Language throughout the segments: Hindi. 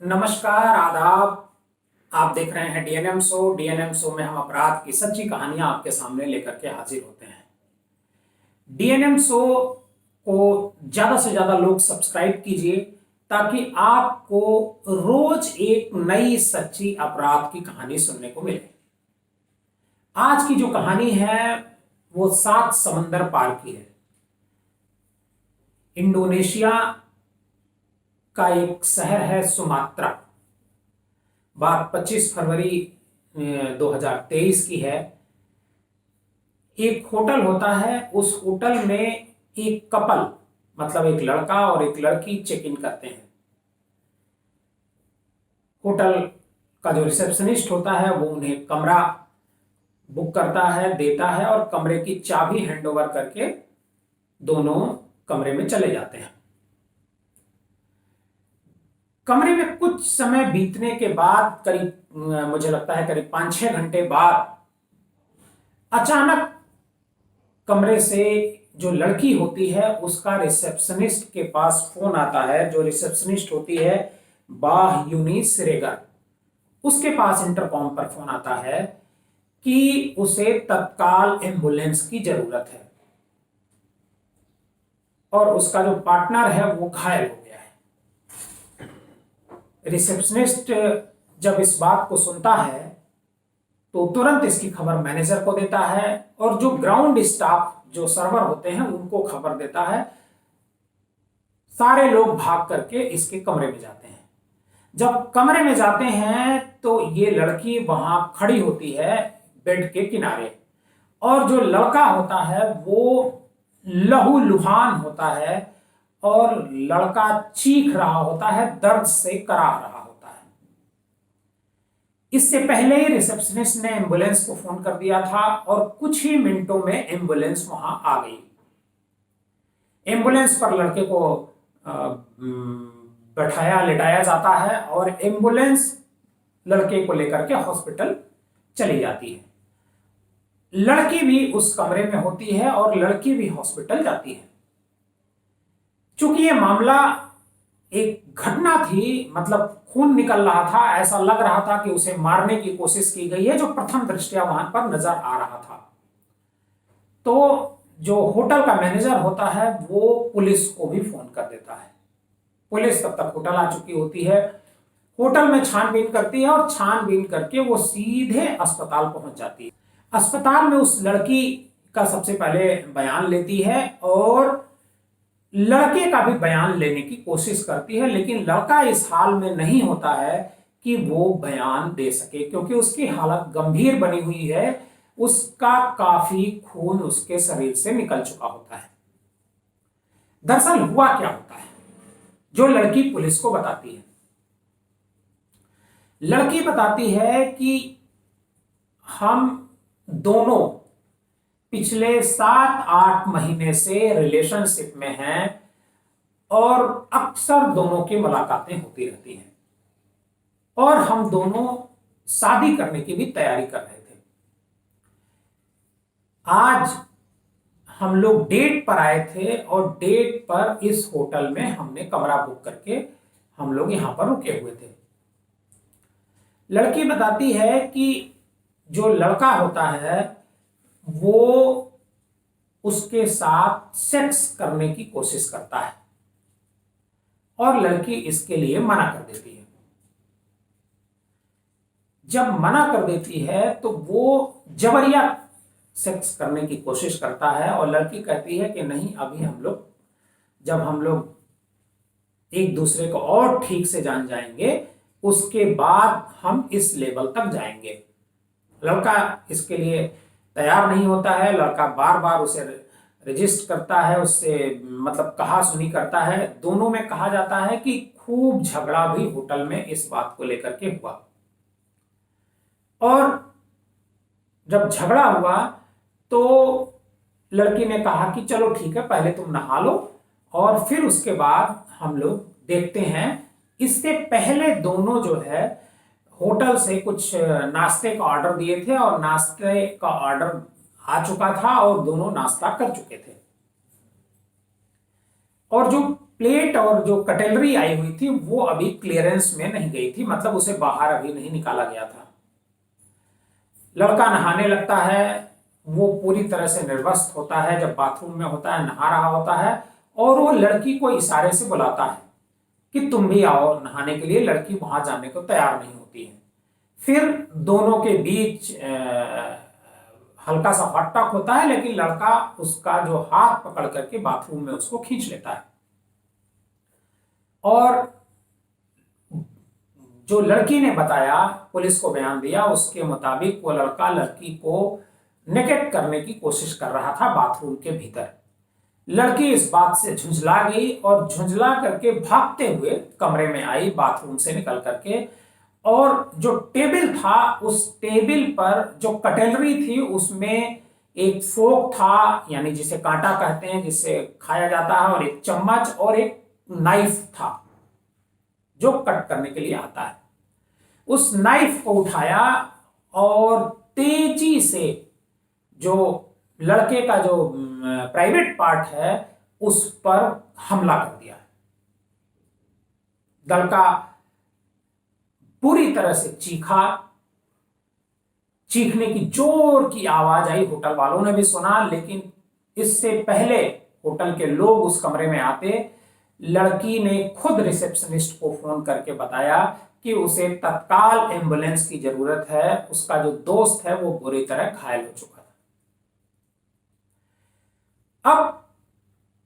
नमस्कार, आदाब। आप देख रहे हैं डीएनएम शो। डीएनएम शो में हम अपराध की सच्ची कहानियां आपके सामने लेकर के हाजिर होते हैं। डीएनएम शो को ज्यादा से ज्यादा लोग सब्सक्राइब कीजिए ताकि आपको रोज एक नई सच्ची अपराध की कहानी सुनने को मिले। आज की जो कहानी है वो 7 समंदर पार की है। इंडोनेशिया का एक शहर है सुमात्रा। बात 25 फरवरी 2023 की है। एक होटल होता है, उस होटल में एक कपल मतलब एक लड़का और एक लड़की चेक इन करते हैं। होटल का जो रिसेप्शनिस्ट होता है वो उन्हें कमरा बुक करता है, देता है और कमरे की चाबी हैंडओवर करके दोनों कमरे में चले जाते हैं। कमरे में कुछ समय बीतने के बाद, करीब मुझे लगता है करीब 5-6 घंटे बाद, अचानक कमरे से जो लड़की होती है उसका रिसेप्शनिस्ट के पास फोन आता है। जो रिसेप्शनिस्ट होती है बाह यूनी सिरेगर, उसके पास इंटरकॉम पर फोन आता है कि उसे तत्काल एम्बुलेंस की जरूरत है और उसका जो पार्टनर है वो घायल हो गया है। रिसेप्शनिस्ट जब इस बात को सुनता है तो तुरंत इसकी खबर मैनेजर को देता है और जो ग्राउंड स्टाफ, जो सर्वर होते हैं, उनको खबर देता है। सारे लोग भाग करके इसके कमरे में जाते हैं। जब कमरे में जाते हैं तो ये लड़की वहां खड़ी होती है बेड के किनारे, और जो लड़का होता है वो लहूलुहान होता है और लड़का चीख रहा होता है, दर्द से कराह रहा होता है। इससे पहले ही रिसेप्शनिस्ट ने एम्बुलेंस को फोन कर दिया था और कुछ ही मिनटों में एम्बुलेंस वहां आ गई। एम्बुलेंस पर लड़के को बैठाया लिटाया जाता है और एम्बुलेंस लड़के को लेकर के हॉस्पिटल चली जाती है। लड़की भी उस कमरे में होती है और लड़की भी हॉस्पिटल जाती है। चूंकि ये मामला एक घटना थी, मतलब खून निकल रहा था, ऐसा लग रहा था कि उसे मारने की कोशिश की गई है, जो प्रथम दृष्टया वहां पर नजर आ रहा था। तो जो होटल का मैनेजर होता है वो पुलिस को भी फोन कर देता है। पुलिस तब तक होटल आ चुकी होती है। होटल में छानबीन करती है और छानबीन करके वो सीधे अस्पताल पहुंच जाती है। अस्पताल में उस लड़की का सबसे पहले बयान लेती है और लड़के का भी बयान लेने की कोशिश करती है, लेकिन लड़का इस हाल में नहीं होता है कि वो बयान दे सके, क्योंकि उसकी हालत गंभीर बनी हुई है। उसका काफी खून उसके शरीर से निकल चुका होता है। दरअसल हुआ क्या होता है, जो लड़की पुलिस को बताती है। लड़की बताती है कि हम दोनों पिछले 7-8 महीने से रिलेशनशिप में हैं और अक्सर दोनों की मुलाकातें होती रहती हैं और हम दोनों शादी करने की भी तैयारी कर रहे थे। आज हम लोग डेट पर आए थे और डेट पर इस होटल में हमने कमरा बुक करके हम लोग यहां पर रुके हुए थे। लड़की बताती है कि जो लड़का होता है वो उसके साथ सेक्स करने की कोशिश करता है और लड़की इसके लिए मना कर देती है। जब मना कर देती है तो वो जबरिया सेक्स करने की कोशिश करता है और लड़की कहती है कि नहीं, अभी जब हम लोग एक दूसरे को और ठीक से जान जाएंगे उसके बाद हम इस लेवल तक जाएंगे। लड़का इसके लिए तैयार नहीं होता है। लड़का बार बार उसे रजिस्ट करता है, उससे मतलब कहा सुनी करता है। दोनों में कहा जाता है कि खूब झगड़ा भी होटल में इस बात को लेकर के हुआ और जब झगड़ा हुआ तो लड़की ने कहा कि चलो ठीक है, पहले तुम नहा लो और फिर उसके बाद हम लोग देखते हैं। इससे पहले दोनों जो है होटल से कुछ नाश्ते का ऑर्डर दिए थे और नाश्ते का ऑर्डर आ चुका था और दोनों नाश्ता कर चुके थे। और जो प्लेट और जो कटलरी आई हुई थी वो अभी क्लियरेंस में नहीं गई थी, मतलब उसे बाहर अभी नहीं निकाला गया था। लड़का नहाने लगता है, वो पूरी तरह से निर्वस्त्र होता है, जब बाथरूम में होता है, नहा रहा होता है, और वो लड़की को इशारे से बुलाता है कि तुम भी आओ नहाने के लिए। लड़की वहां जाने को तैयार नहीं होती है। फिर दोनों के बीच हल्का सा हॉट टॉक होता है, लेकिन लड़का उसका जो हाथ पकड़ करके बाथरूम में उसको खींच लेता है। और जो लड़की ने बताया, पुलिस को बयान दिया, उसके मुताबिक वो लड़का लड़की को नेकेट करने की कोशिश कर रहा था बाथरूम के भीतर। लड़की इस बात से झुंझला गई और झुंझला करके भागते हुए कमरे में आई बाथरूम से निकल करके, और जो टेबल था उस टेबल पर जो कटलरी थी उसमें एक फोक था, यानी जिसे कांटा कहते हैं, जिसे खाया जाता है, और एक चम्मच और एक नाइफ था जो कट करने के लिए आता है। उस नाइफ को उठाया और तेजी से जो लड़के का जो प्राइवेट पार्ट है उस पर हमला कर दिया। लड़का पूरी तरह से चीखा, चीखने की जोर की आवाज आई, होटल वालों ने भी सुना, लेकिन इससे पहले होटल के लोग उस कमरे में आते, लड़की ने खुद रिसेप्शनिस्ट को फोन करके बताया कि उसे तत्काल एम्बुलेंस की जरूरत है, उसका जो दोस्त है वो बुरी तरह घायल हो चुका था। अब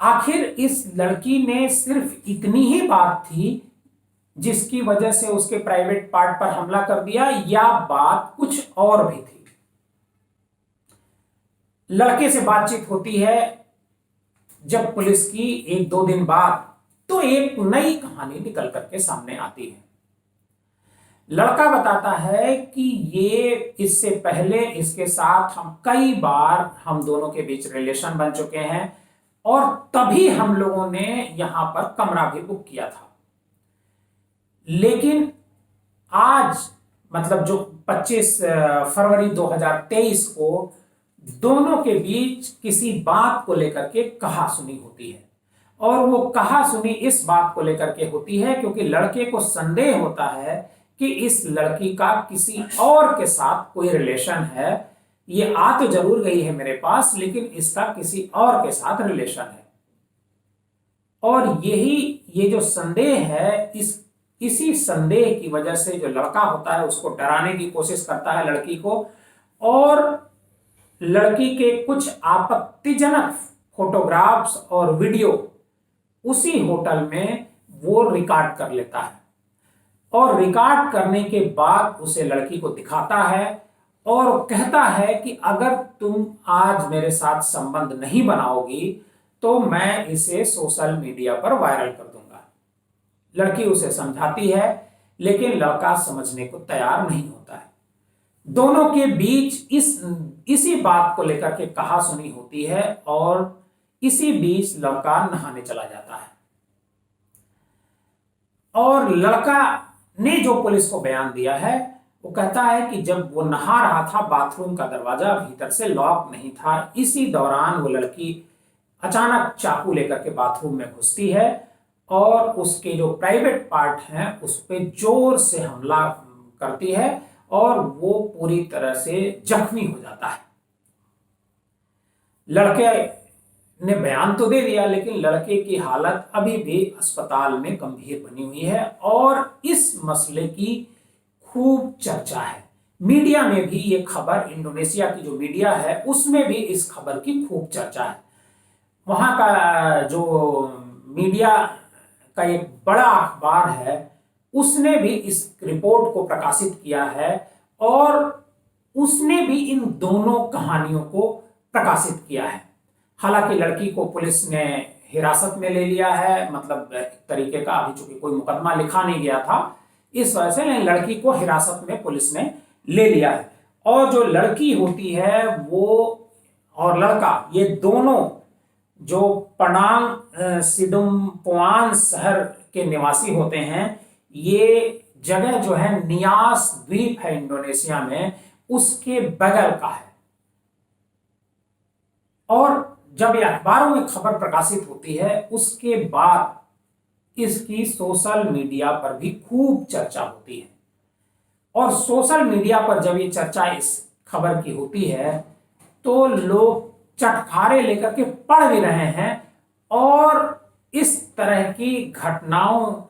आखिर इस लड़की ने सिर्फ इतनी ही बात थी जिसकी वजह से उसके प्राइवेट पार्ट पर हमला कर दिया, या बात कुछ और भी थी? लड़के से बातचीत होती है जब पुलिस की 1-2 दिन बाद, तो एक नई कहानी निकल करके सामने आती है। लड़का बताता है कि ये इससे पहले इसके साथ हम कई बार हम दोनों के बीच रिलेशन बन चुके हैं, और तभी हम लोगों ने यहां पर कमरा भी बुक किया था। लेकिन आज मतलब जो 25 फरवरी 2023 को दोनों के बीच किसी बात को लेकर के कहासुनी होती है, और वो कहासुनी इस बात को लेकर के होती है क्योंकि लड़के को संदेह होता है कि इस लड़की का किसी और के साथ कोई रिलेशन है। ये आ तो जरूर गई है मेरे पास, लेकिन इसका किसी और के साथ रिलेशन है। और ये जो संदेह है, इसी संदेह की वजह से जो लड़का होता है उसको डराने की कोशिश करता है लड़की को, और लड़की के कुछ आपत्तिजनक फोटोग्राफ्स और वीडियो उसी होटल में वो रिकॉर्ड कर लेता है, और रिकॉर्ड करने के बाद उसे लड़की को दिखाता है और कहता है कि अगर तुम आज मेरे साथ संबंध नहीं बनाओगी तो मैं इसे सोशल मीडिया पर वायरल कर दूंगा। लड़की उसे समझाती है, लेकिन लड़का समझने को तैयार नहीं होता है। दोनों के बीच इसी बात को लेकर के कहासुनी होती है, और इसी बीच लड़का नहाने चला जाता है। और लड़का ने जो पुलिस को बयान दिया है वो कहता है कि जब वो नहा रहा था, बाथरूम का दरवाजा भीतर से लॉक नहीं था। इसी दौरान वो लड़की अचानक चाकू लेकर के बाथरूम में घुसती है और उसके जो प्राइवेट पार्ट हैं उस पर जोर से हमला करती है, और वो पूरी तरह से जख्मी हो जाता है। लड़के ने बयान तो दे दिया, लेकिन लड़के की हालत अभी भी अस्पताल में गंभीर बनी हुई है, और इस मसले की खूब चर्चा है। मीडिया में भी ये खबर, इंडोनेशिया की जो मीडिया है उसमें भी इस खबर की खूब चर्चा है। वहां का जो मीडिया का एक बड़ा अखबार है उसने भी इस रिपोर्ट को प्रकाशित किया है, और उसने भी इन दोनों कहानियों को प्रकाशित किया है। हालांकि लड़की को पुलिस ने हिरासत में ले लिया है, मतलब एक तरीके का, अभी चूंकि कोई मुकदमा लिखा नहीं गया था इस वजह से लड़की को हिरासत में पुलिस ने ले लिया है। और जो लड़की होती है वो और लड़का, ये दोनों जो पनांग सिडुम्पुआन शहर के निवासी होते हैं। ये जगह जो है नियास द्वीप है इंडोनेशिया में, उसके बगल का है। और जब ये अखबारों में खबर प्रकाशित होती है उसके बाद इसकी सोशल मीडिया पर भी खूब चर्चा होती है। और सोशल मीडिया पर जब ये चर्चा इस खबर की होती है तो लोग चटखारे लेकर के पढ़ भी रहे हैं और इस तरह की घटनाओं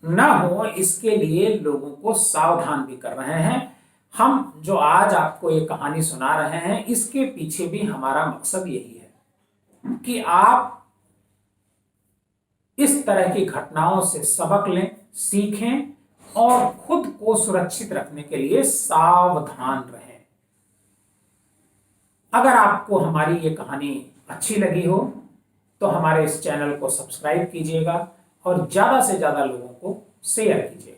न हो इसके लिए लोगों को सावधान भी कर रहे हैं। हम जो आज आपको ये कहानी सुना रहे हैं इसके पीछे भी हमारा मकसद यही है कि आप इस तरह की घटनाओं से सबक लें, सीखें और खुद को सुरक्षित रखने के लिए सावधान रहें। अगर आपको हमारी ये कहानी अच्छी लगी हो तो हमारे इस चैनल को सब्सक्राइब कीजिएगा और ज्यादा से ज्यादा लोगों को शेयर कीजिएगा।